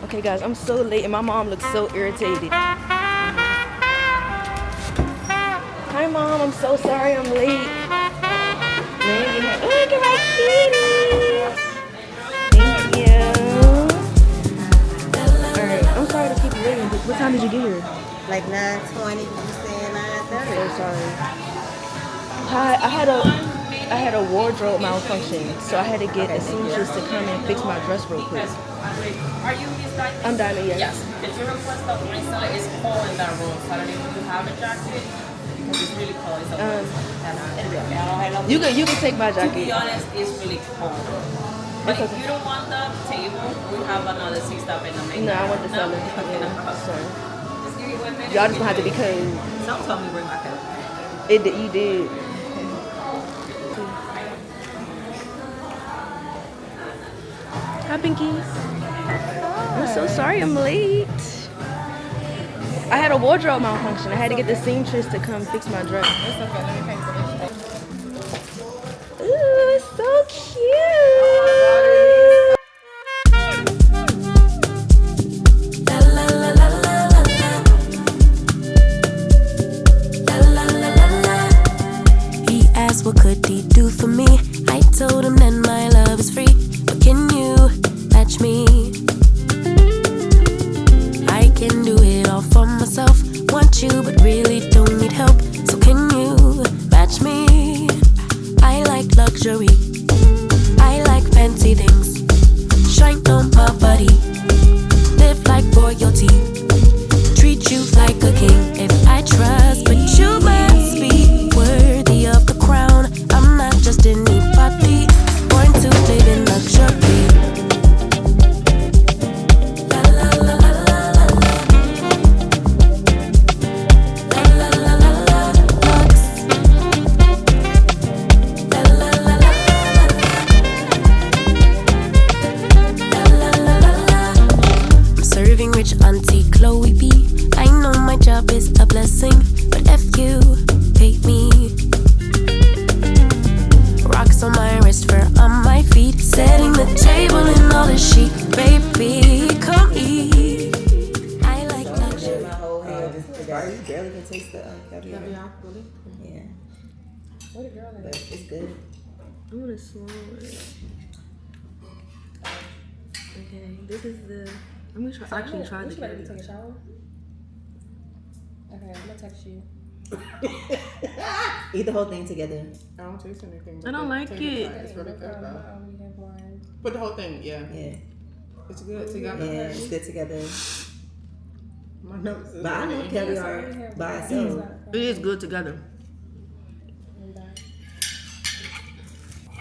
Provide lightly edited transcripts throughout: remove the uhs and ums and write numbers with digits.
Okay, guys, I'm so late and my mom looks so irritated. Hi, Mom. I'm so sorry I'm late. Look at my kitty. Thank you. Alright, I'm sorry to keep you waiting. What time did you get here? Like 9:20, you said 9:30. So sorry. Hi, I had a wardrobe malfunction, so I had to get a seamstress to come and fix my dress real quick. Are you Miss Diamond? I'm Diamond, yes. Yes. If you request the wine cellar, it's cold in that room. So I don't know if you have a jacket. Because it's really cold. It's You can take my to jacket. be honest, it's really cold. But if you don't want the table, we have another 6 stop in the main. No, I want the cellar. Okay, no problem. Sorry. Just give me 1 minute. Y'all just gonna have to be cold. Don't tell me bring my coat. You did. Hi, Pinky. I'm so sorry I'm late. I had a wardrobe malfunction. I had to get the seamstress to come fix my dress. It's okay. Let me pay for this. Ooh, it's so cute. He asked what could he do for me. I told him that my love is free. But can you match me? I can do it all for myself. Want you but really don't need help. So can you match me? I like luxury. I like fancy things. Shine on my body. Live like royalty. Treat you like a king. If I trust, but you must be worthy of the crown. I'm not just anybody. Born to live in luxury. La la la la la la. La la la la la. Lux. La la la la la. La la la la. I'm serving rich Auntie Chloe B. I know my job is a blessing, but if you pay me. Rocks on my wrist, fur on my feet. Setting the table in all the chic. Baby, come eat. I like luxury. My whole hair just today. You barely can taste the caviar. Yeah. What a girl But it's good. I'm gonna slow it. Okay, this is the. I'm gonna try the caviar. take a shower. Okay, I'm gonna text you. Eat the whole thing together. I don't taste anything. I don't like it. It's really good though. Put the whole thing, yeah. Yeah. It's good together. Yeah, it's good together. My nose is But I know caviar by itself. It is good together.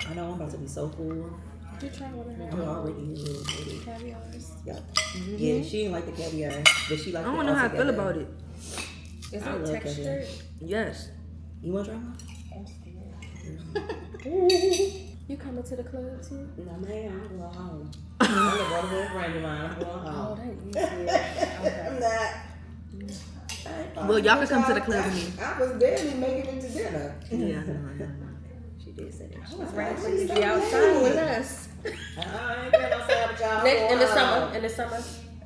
I know I'm about to be so full. You try one of I'm already a little bit. caviars. Yep. Yeah, she didn't like the caviar, but she liked I it don't know how I feel altogether. about it. Is I it love textured? Yes. You want to try one? I'm scared. You coming to the club too? No, man, I'm going home. I'm going to go to a friend of mine. I'm going Oh, home. that easy. I'm not. Well, y'all can come to the club with me. I was barely making it to dinner. Yeah, I know. She did say that. I was ready for you to be outside with us. I ain't been outside with y'all. Next, in the summer,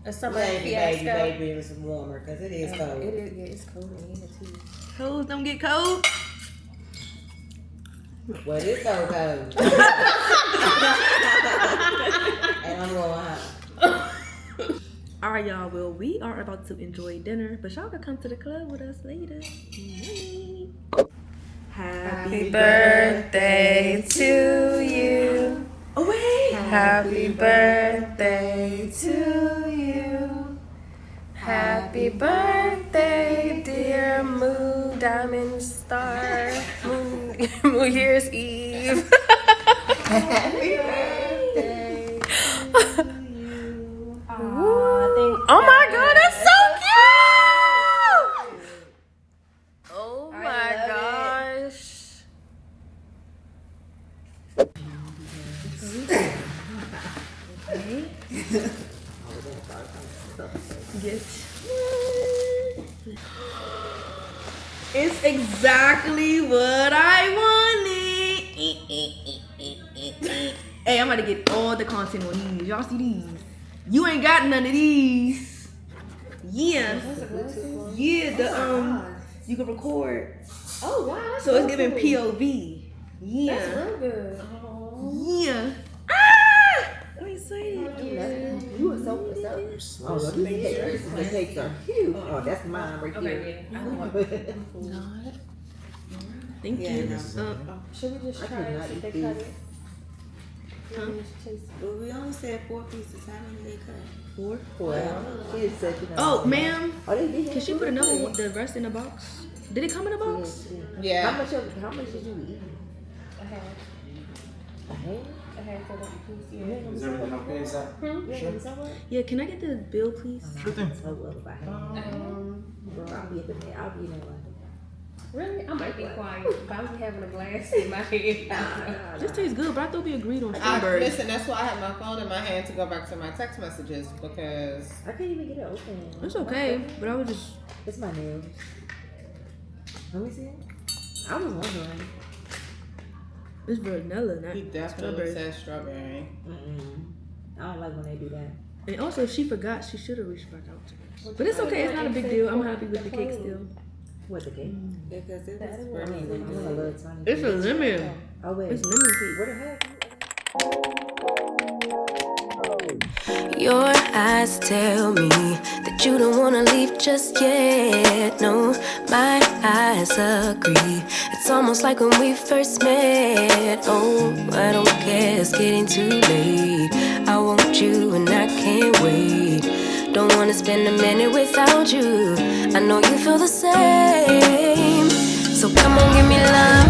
a summer fiasco. Baby, it was warmer because it is cold. It is, yeah, it's cold in here too. Cold, don't get cold. Well, it's so cold. And I'm going home. All right, y'all. Well, we are about to enjoy dinner, but y'all can come to the club with us later. Happy birthday to you. Oh, wait. Happy birthday to you. Happy birthday, dear Moo Diamond Star. Moo Year's Eve. Happy birthday to you. Oh my God, that's so cute! Oh my gosh. Get. It's exactly what I wanted. Hey, I'm about to get all the content on these. Y'all see these? You ain't got none of these. Yeah. Yeah, you can record. Oh wow. That's So it's so giving cool. POV. Yeah. That's real good. Yeah. Ah! I'm excited. You were so. Oh, no, these cakes are huge. Oh, that's mine right here. Thank you. Should we just I try could it? not See if eat they cut these. it. Well, we only said 4 pieces. How many they cut? 4. Well, she had said, you know. Oh, ma'am. Oh, they did. Can she put another one, the rest in the box? Did it come in a box? Yeah. How much did you eat? I had A half? for the piece. Yeah. Is everything okay? Is that? Sure. Yeah, can I get the bill, please? Sure thing. Oh, well, if I had. Bro, I'll be in there. Really? I might be quiet. But I'm having a blast in my head. This tastes good, but I thought we agreed on strawberry. Listen, that's why I have my phone in my hand to go back to my text messages because I can't even get it open. It's okay, but I was just. It's my nails. Let me see it. I was wondering. It's vanilla, not he definitely strawberry. said strawberry. I don't like when they do that. And also, if she forgot, she should have reached back out to me. But it's okay, it's not a big deal. I'm happy with the cake still. What, the cake? Because it was I burning. want a little tiny It's piece. a lemon. Oh, wait. It's lemon cake. What the heck? Your eyes tell me that you don't wanna leave just yet. No, my eyes agree. It's almost like when we first met. Oh, I don't care, it's getting too late. I want you and I can't wait. Don't wanna spend a minute without you. I know you feel the same. So come on, give me love.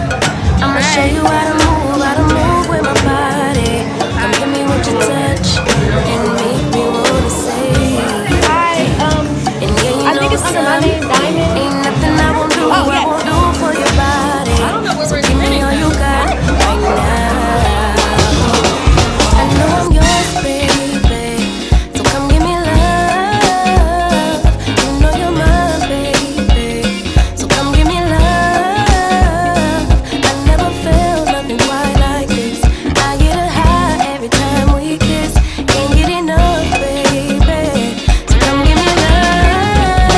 I'ma show you how to move with my body. Come give me what you touch and make me wanna say. And yeah, you I know think it's under my name, Diamond. ain't nothing I won't do, I won't do for your body. I don't know what So we're give me all you got right now. I know I'm yours, baby. So come give me love. You know you're mine, baby. So come give me love. I never felt nothing quite like this. I get a high every time we kiss. Can't get enough, baby. So come give me love.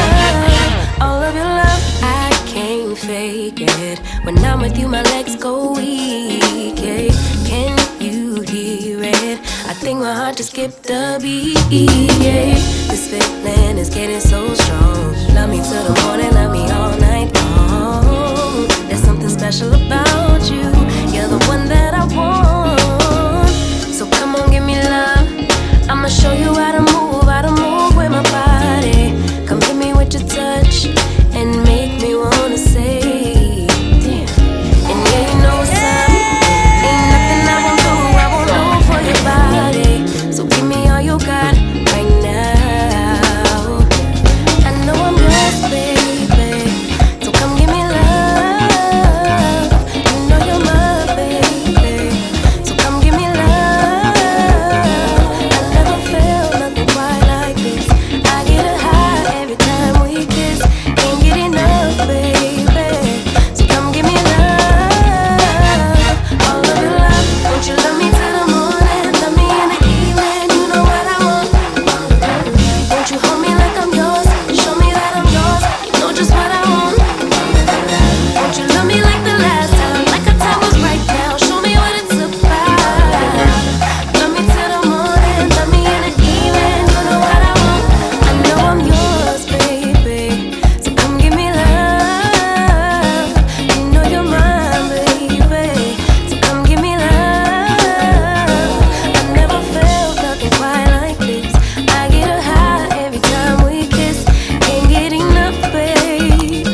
All of your love, I can't fake it. When I'm with you, my legs go weak. Yeah. Can you hear it? I think my heart just skipped a beat. Yeah. This feeling is getting so strong. Love me till the morning, love me all night long. There's something special about you. You're the one that I want. So come on, give me love. I'ma show you how to move with my body. Come hit me with your touch and make me wanna say, damn. And yeah, you know what's up. Ain't nothing I won't do for your body. So give me all you got right now. I know I'm yours, baby. So come give me love. You know you're my baby. So come give me love. I never felt nothing quite like this. I get a high every time we kiss. Can't get enough, baby. So come give me love. All of your love. Won't you love me till the morning? Love me in the evening. You know what I want. Won't you hold me like I'm yours? Show me that I'm yours. You know just what I want. Won't you love me like the last time? Like our time was right now. Show me what it's about. Love me till the morning. Love me in the evening. You know what I want. I know I'm yours, baby. So come give me love. You know you're mine, baby. So come give me love. I never felt nothing quite like this. I get a high every time we kiss. Can't get enough, babe.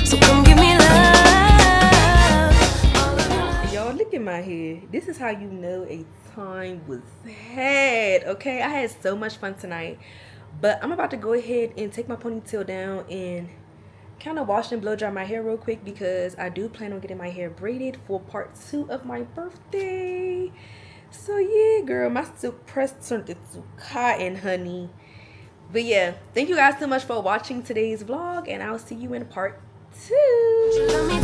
So come give me love. All of your love. Y'all, look at my hair. This is how you know a time was had. Okay, I had so much fun tonight. But I'm about to go ahead and take my ponytail down and kind of wash and blow dry my hair real quick because I do plan on getting my hair braided for part 2 of my birthday. So yeah, girl, my silk press turned into cotton, honey. But yeah, thank you guys so much for watching today's vlog, and I'll see you in part 2. Love me